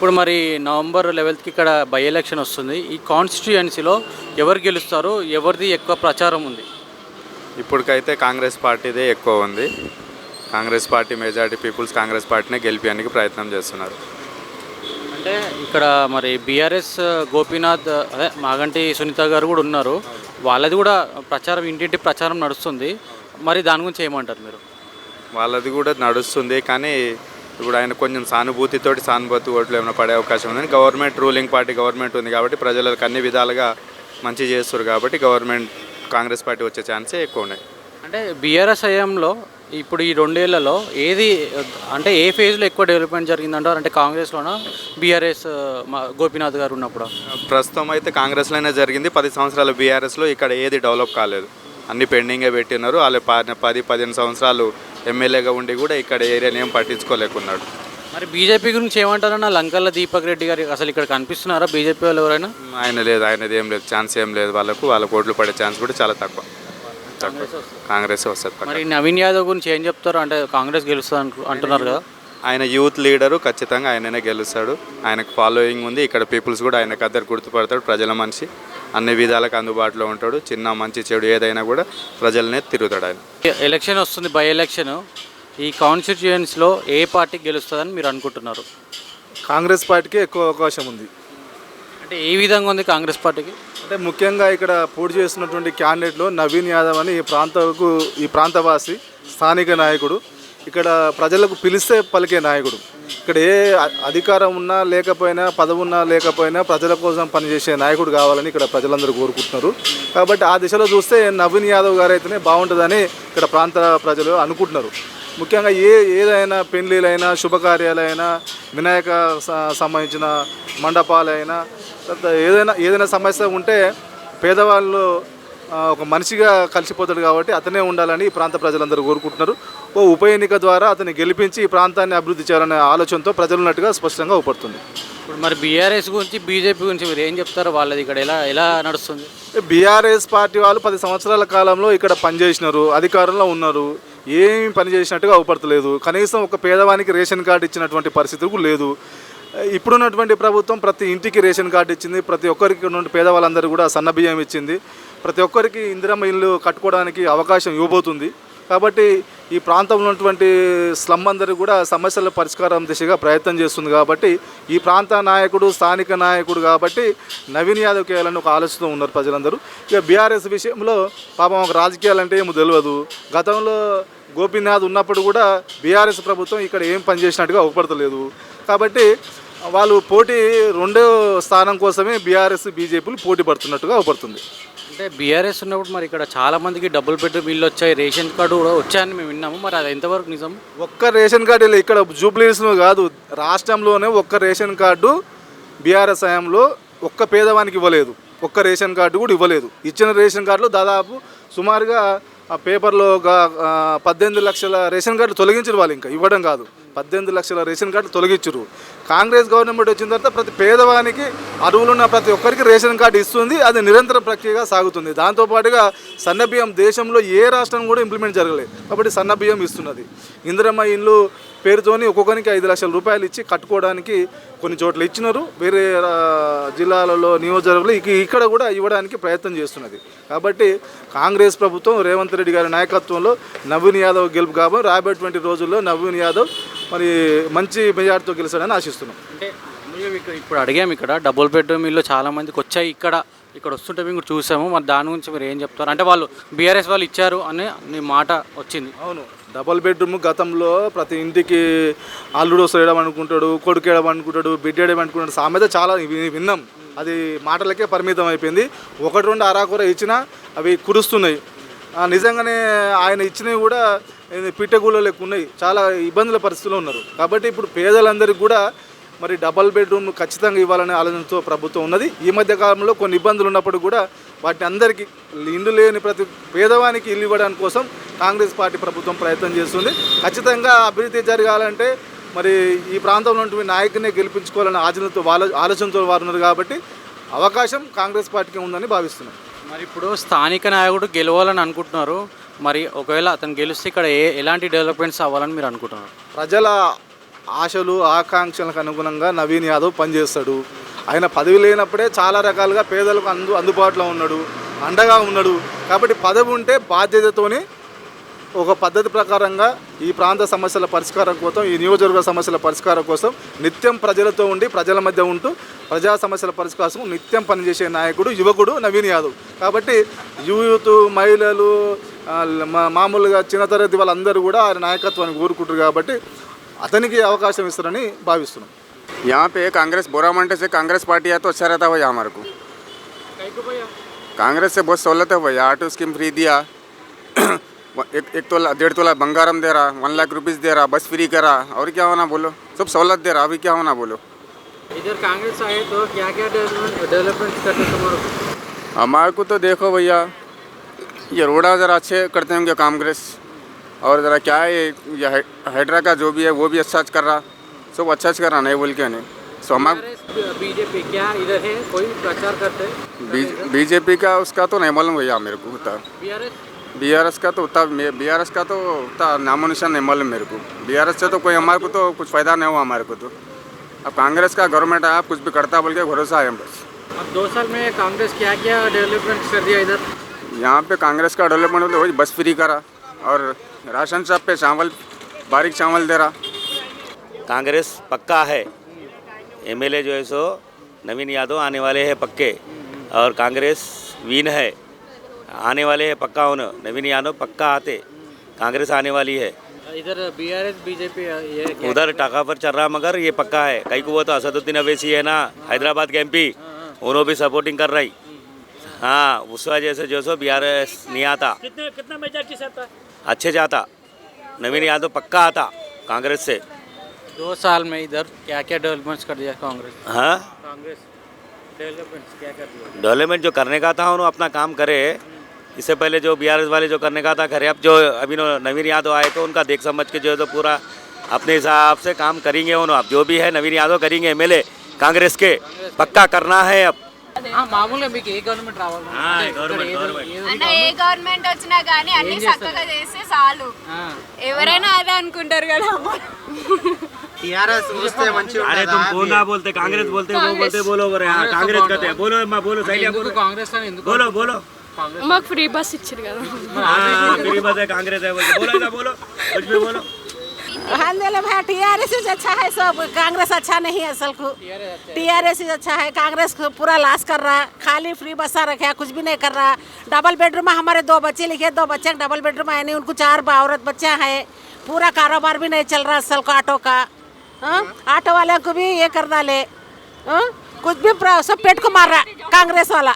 ఇప్పుడు మరి నవంబర్ 11కి ఇక్కడ బై ఎలక్షన్ వస్తుంది. ఈ కాన్స్టిట్యుయెన్సీలో ఎవరు గెలుస్తారు, ఎవరిది ఎక్కువ ప్రచారం ఉంది? ఇప్పటికైతే కాంగ్రెస్ పార్టీదే ఎక్కువ ఉంది. Congress party majority peoples Congress పార్టీనే గెలిపించడానికి ప్రయత్నం చేస్తున్నారు. అంటే ఇక్కడ మరి బీఆర్ఎస్ గోపీనాథ్ అదే మాగంటి సునీత గారు కూడా ఉన్నారు. వాళ్ళది కూడా ప్రచారం ఇంటింటి ప్రచారం నడుస్తుంది. మరి దాని గురించి ఏమంటారు మీరు? వాళ్ళది కూడా నడుస్తుంది, కానీ ఇప్పుడు ఆయన కొంచెం సానుభూతి ఓట్లు ఏమైనా పడే అవకాశం ఉందని. గవర్నమెంట్ రూలింగ్ పార్టీ గవర్నమెంట్ ఉంది కాబట్టి ప్రజలకు అన్ని విధాలుగా మంచి చేస్తారు కాబట్టి గవర్నమెంట్ కాంగ్రెస్ పార్టీ వచ్చే ఛాన్సే ఎక్కువ ఉన్నాయి. అంటే బీఆర్ఎస్ హయాంలో ఇప్పుడు ఈ 2 ఏళ్లలో ఏది అంటే ఏ ఫేజ్లో ఎక్కువ డెవలప్మెంట్ జరిగిందంటారు? అంటే కాంగ్రెస్లోనా బీఆర్ఎస్ గోపీనాథ్ గారు ఉన్నప్పుడు? ప్రస్తుతం అయితే కాంగ్రెస్లోనే జరిగింది. 10 సంవత్సరాల బీఆర్ఎస్లో ఇక్కడ ఏది డెవలప్ కాలేదు, అన్ని పెండింగే పెట్టినారు. వాళ్ళు 10-15 సంవత్సరాలు ఎమ్మెల్యేగా ఉండి కూడా ఇక్కడ ఏరియాని ఏం పట్టించుకోలేకున్నాడు. మరి బీజేపీ గురించి ఏమంటారన్నా? లంకల్ల దీపక్ రెడ్డి గారు అసలు ఇక్కడ కనిపిస్తున్నారా బీజేపీ వాళ్ళు ఎవరైనా? ఆయనది ఏం లేదు, ఛాన్స్ ఏం లేదు. వాళ్ళకు ఓట్లు పడే ఛాన్స్ కూడా చాలా తక్కువ. కాంగ్రెస్ వస్తుంది. మరి నవీన్ యాదవ్ గురించి ఏం చెప్తారు? అంటే కాంగ్రెస్ గెలుస్తుంది అంటున్నారు కదా. ఆయన యూత్ లీడరు, ఖచ్చితంగా ఆయననే గెలుస్తాడు. ఆయనకు ఫాలోయింగ్ ఉంది. ఇక్కడ పీపుల్స్ కూడా ఆయనకు అద్దరు గుర్తుపడతాడు. ప్రజల మనిషి, అన్ని విధాలకు అందుబాటులో ఉంటాడు. చిన్న మంచి చెడు ఏదైనా కూడా ప్రజలనే తిరుగుతాడు ఆయన. ఎలక్షన్ వస్తుంది, బై ఎలక్షన్. ఈ కాన్స్టిట్యుయెన్సీలో ఏ పార్టీ గెలుస్తుందని మీరు అనుకుంటున్నారు? కాంగ్రెస్ పార్టీకి ఎక్కువ అవకాశం ఉంది. అంటే ఏ విధంగా ఉంది కాంగ్రెస్ పార్టీకి? అంటే ముఖ్యంగా ఇక్కడ పోటీ చేస్తున్నటువంటి క్యాండిడేట్లో నవీన్ యాదవ్ అని ఈ ప్రాంతవాసి స్థానిక నాయకుడు. ఇక్కడ ప్రజలకు పిలిస్తే పలికే నాయకుడు. ఇక్కడ ఏ అధికారం ఉన్నా లేకపోయినా, పదవి ఉన్నా లేకపోయినా ప్రజల కోసం పనిచేసే నాయకుడు కావాలని ఇక్కడ ప్రజలందరూ కోరుకుంటున్నారు. కాబట్టి ఆ దిశలో చూస్తే నవీన్ యాదవ్ గారు అయితేనే బాగుంటుందని ఇక్కడ ప్రాంత ప్రజలు అనుకుంటున్నారు. ముఖ్యంగా ఏదైనా పెళ్ళిళ్ళైనా, శుభకార్యాలైనా, వినాయక సంబంధించిన మండపాలైనా, ఏదైనా సమస్య ఉంటే పేదవాళ్ళు ఒక మనిషిగా కలిసిపోతాడు కాబట్టి అతనే ఉండాలని ఈ ప్రాంత ప్రజలందరూ కోరుకుంటున్నారు. ఉప ఎన్నిక ద్వారా అతన్ని గెలిపించి ఈ ప్రాంతాన్ని అభివృద్ధి చేయాలనే ఆలోచనతో ప్రజలున్నట్టుగా స్పష్టంగా ఊపడుతుంది. ఇప్పుడు మరి బీఆర్ఎస్ గురించి, బీజేపీ గురించి మీరు ఏం చెప్తారు? వాళ్ళది ఇక్కడ ఎలా నడుస్తుంది? బీఆర్ఎస్ పార్టీ వాళ్ళు 10 సంవత్సరాల కాలంలో ఇక్కడ పనిచేసినారు, అధికారంలో ఉన్నారు. ఏమి పని చేసినట్టుగా అవుపడతలేదు. కనీసం ఒక పేదవానికి రేషన్ కార్డు ఇచ్చినటువంటి పరిస్థితి కూడా లేదు. ఇప్పుడున్నటువంటి ప్రభుత్వం ప్రతి ఇంటికి రేషన్ కార్డు ఇచ్చింది. ప్రతి ఒక్కరికి నుండి పేదవాళ్ళందరూ కూడా సన్నబియ్యం ఇచ్చింది. ప్రతి ఒక్కరికి ఇందిరమ్మ ఇల్లు కట్టుకోవడానికి అవకాశం ఇవ్వబోతుంది. కాబట్టి ఈ ప్రాంతంలో ఉన్నటువంటి స్లమ్ అందరూ కూడా సమస్యల పరిష్కారం దిశగా ప్రయత్నం చేస్తుంది. కాబట్టి ఈ ప్రాంత నాయకుడు, స్థానిక నాయకుడు కాబట్టి నవీన్ యాదవ్ చేయాలని ఒక ఆలోచనతో ఉన్నారు ప్రజలందరూ. ఇక బీఆర్ఎస్ విషయంలో పాపం ఒక రాజకీయాలంటే ఏమో తెలియదు. గతంలో గోపీనాథ్ ఉన్నప్పుడు కూడా బీఆర్ఎస్ ప్రభుత్వం ఇక్కడ ఏం పనిచేసినట్టుగా అవపడతలేదు. కాబట్టి వాళ్ళు పోటీ 2వ స్థానం కోసమే బీఆర్ఎస్, బీజేపీలు పోటీ పడుతున్నట్టుగా అవపడుతుంది. అంటే బీఆర్ఎస్ ఉన్నప్పుడు మరి ఇక్కడ చాలామందికి డబుల్ బెడ్రూమ్ ఇల్లు వచ్చాయి, రేషన్ కార్డు కూడా వచ్చాయని మేము విన్నాము. మరి అది ఎంతవరకు నిజం? ఒక్క రేషన్ కార్డు ఇక్కడ జూబ్లీహిల్స్లో కాదు, రాష్ట్రంలోనే ఒక్క రేషన్ కార్డు బీఆర్ఎస్ హయాంలో ఒక్క పేదవానికి ఇవ్వలేదు. ఒక్క రేషన్ కార్డు కూడా ఇవ్వలేదు. ఇచ్చిన రేషన్ కార్డులు దాదాపు సుమారుగా ఆ పేపర్లో 18 లక్షల రేషన్ కార్డులు తొలగించారు. వాళ్ళు ఇంకా ఇవ్వడం కాదు, 18 లక్షల రేషన్ కార్డులు తొలగించరు. కాంగ్రెస్ గవర్నమెంట్ వచ్చిన తర్వాత ప్రతి పేదవానికి, అర్హులున్న ప్రతి ఒక్కరికి రేషన్ కార్డు ఇస్తుంది. అది నిరంతర ప్రక్రియగా సాగుతుంది. దాంతోపాటుగా సన్నబియ్యం దేశంలో ఏ రాష్ట్రం కూడా ఇంప్లిమెంట్ జరగలేదు కాబట్టి సన్నబియ్యం ఇస్తున్నది. ఇందిరమ్మ ఇల్లు పేరుతోని ఒక్కొక్కరికి 5 లక్షల రూపాయలు ఇచ్చి కట్టుకోవడానికి కొన్ని చోట్ల ఇచ్చినారు. వేరే జిల్లాలలో, నియోజకవర్గాలు ఇక్కడ కూడా ఇవ్వడానికి ప్రయత్నం చేస్తున్నది. కాబట్టి కాంగ్రెస్ ప్రభుత్వం రేవంత్ రెడ్డి గారి నాయకత్వంలో నవీన్ యాదవ్ గెలుపు కాబట్టి రాబోయేటువంటి రోజుల్లో నవీన్ యాదవ్ మరి మంచి మెజార్టీతో గెలిచాడని ఆశిస్తున్నాం. అంటే ఇప్పుడు అడిగాము, ఇక్కడ డబుల్ బెడ్రూమ్ ఇల్లు చాలామందికి వచ్చాయి. ఇక్కడ వస్తుంటే మేము చూసాము. మరి దాని గురించి మీరు ఏం చెప్తారు? అంటే వాళ్ళు బీఆర్ఎస్ వాళ్ళు ఇచ్చారు అనే మాట వచ్చింది. అవును, డబుల్ బెడ్రూమ్ గతంలో ప్రతి ఇంటికి అల్లుడు వస్తాడు అనుకుంటాడు, కొడుకు ఏడమనుకుంటాడు, బిడ్డ ఏడమనుకుంటాడు సామెత చాలా విన్నాం. అది మాటలకే పరిమితం అయిపోయింది. 1-2 అరాకొర ఇచ్చినా అవి కురుస్తున్నాయి. నిజంగానే ఆయన ఇచ్చినవి కూడా పిట్టగూళ్ళ లెక్క ఉన్నాయి. చాలా ఇబ్బందుల పరిస్థితుల్లో ఉన్నారు. కాబట్టి ఇప్పుడు పేదలందరికీ కూడా మరి డబల్ బెడ్రూమ్ ఖచ్చితంగా ఇవ్వాలనే ఆలోచనతో ప్రభుత్వం ఉన్నది. ఈ మధ్య కాలంలో కొన్ని ఇబ్బందులు ఉన్నప్పుడు కూడా వాటిని అందరికీ, ఇల్లు లేని ప్రతి పేదవానికి ఇల్లు ఇవ్వడానికి కోసం కాంగ్రెస్ పార్టీ ప్రభుత్వం ప్రయత్నం చేస్తుంది. ఖచ్చితంగా అభివృద్ధి జరగాలంటే మరి ఈ ప్రాంతంలో ఉన్నటువంటి నాయకునే గెలిపించుకోవాలనే ఆలోచనతో వారు ఉన్నారు. కాబట్టి అవకాశం కాంగ్రెస్ పార్టీకి ఉందని భావిస్తున్నాం. మరి ఇప్పుడు స్థానిక నాయకుడు గెలవాలని అనుకుంటున్నారు. మరి ఒకవేళ అతను గెలిస్తే ఇక్కడ ఎలాంటి డెవలప్మెంట్స్ అవ్వాలని మీరు అనుకుంటున్నారు? ప్రజల ఆశలు ఆకాంక్షలకు అనుగుణంగా నవీన్ యాదవ్ పనిచేస్తాడు. ఆయన పదవి లేనప్పుడే చాలా రకాలుగా పేదలకు అందుబాటులో ఉన్నాడు, అండగా ఉన్నాడు. కాబట్టి పదవి ఉంటే బాధ్యతతోని ఒక పద్ధతి ప్రకారంగా ఈ ప్రాంత సమస్యల పరిష్కారం కోసం, ఈ నియోజకవర్గ సమస్యల పరిష్కారం కోసం నిత్యం ప్రజలతో ఉండి ప్రజల మధ్య ఉంటూ ప్రజా సమస్యల పరిష్కారం నిత్యం పనిచేసే నాయకుడు యువకుడు నవీన్ యాదవ్. కాబట్టి యూత్, మహిళలు, మామూలుగా చిన్న తరగతి వాళ్ళందరూ కూడా ఆయన నాయకత్వాన్ని కోరుకుంటారు. కాబట్టి అతనికి అవకాశం ఇస్తారని భావిస్తున్నాం. यहाँ पे कांग्रेस बोरामंडे से कांग्रेस पार्टी है तो अच्छा रहता भैया हमारे को। कांग्रेस से बहुत सहूलत है भैया, ऑटो स्कीम फ्री दिया, एक तोला 1.5 तोला बंगारम दे रहा, 1 लाख रुपीज़ दे रहा, बस फ्री करा, और क्या होना बोलो, सब सहूलत दे रहा, अभी क्या होना बोलो। इधर कांग्रेस आए तो क्या क्या डेवलपमेंट करते तुम्हारे को? हमारे को तो देखो भैया, ये रोड़ा ज़रा अच्छे करते होंगे कांग्रेस, और ज़रा क्या है ये हाइड्रा का जो भी है वो भी अच्छा कर रहा, सब अच्छा कर रहा, नहीं बोल के नहीं। सो हमारे बीजेपी क्या इधर है, कोई प्रचार करते हैं? बीजेपी का उसका तो नहीं मालूम भैया मेरे को उतना। बीआरएस का तो उतना नामो निशान नहीं मालूम मेरे को। बीआरएस से तो कोई हमारे को तो कुछ फ़ायदा नहीं हुआ हमारे को तो। अब कांग्रेस का गवर्नमेंट आया, कुछ भी करता बोल के भरोसा है बस। अब 2 साल में कांग्रेस क्या क्या डेवलपमेंट कर दिया इधर? यहाँ पे कांग्रेस का डेवलपमेंट तो वही बस फ्री करा, और राशन शॉप पे चावल, बारीक चावल दे रहा। कांग्रेस पक्का है, एमएलए जो है सो नवीन यादव आने वाले हैं पक्के, और कांग्रेस विन है, आने वाले हैं पक्का होना। नवीन यादव पक्का आते, कांग्रेस आने वाली है। इधर बीआरएस बीजेपी ये क्या? उधर टाका पर चल रहा, मगर ये पक्का है। कई को वो तो असदुद्दीन अवैसी है ना, हैदराबाद के एमपी, उन्होंने भी सपोर्टिंग कर रही। हाँ, उस वजह से जो सो बीआरएस नहीं आता। कितना मेजॉरिटी से आता? अच्छे जाता, नवीन यादव पक्का आता कांग्रेस से। 2 साल में इधर क्या क्या डेवलपमेंट्स कर दिया कांग्रेस? हाँ, कांग्रेस डेवलपमेंट्स क्या कर दिया? डेवलपमेंट जो करने का था उन्होंने अपना काम करे। इससे पहले जो बीआरएस वाले जो करने का था करे। अब जो अभी नवीन यादव आए तो उनका देख समझ के जो है तो पूरा अपने हिसाब से काम करेंगे उन्होंने। अब जो भी है नवीन यादव करेंगे, एमएलए कांग्रेस के पक्का करना है अब। మామూలుగా మీకు ఏ గవర్నమెంట్ రావాలి? అన్న ఏ గవర్నమెంట్ వచ్చినా కానీ అన్ని చక్కగా చేస్తే చాలు. ఎవరైనా అదే అనుకుంటారు కదా. अरे तुम बोलना बोलते कांग्रेस बोलते वो बोलते बोलो कांग्रेस कहते हैं बोलो बोलो सही बोलो కాంగ్రెస్ అని ఎందుకు? बोलो बोलो మాకు ఫ్రీ బస్ ఇచ్చారు కదా. फ्री बस है कांग्रेस है बोलो ना बोलो कुछ भी बोलो। हांदेले भाई टीआरएस अच्छा है, सब कांग्रेस अच्छा नहीं है। असल को टीआरएस अच्छा है, कांग्रेस को पूरा लाश कर रहा है, खाली फ्री बसा रखा है, कुछ भी नहीं कर रहा। डबल बेडरूम में हमारे 2 बच्चे लिखे, 2 बच्चे डबल बेडरूम आए नहीं, उनको 4 औरत बच्चे हैं। पूरा कारोबार भी नहीं चल रहा असल को ऑटो का। ऑटो वाले को भी ये कर डाले, कुछ भी सब पेट को मार रहा कांग्रेस वाला।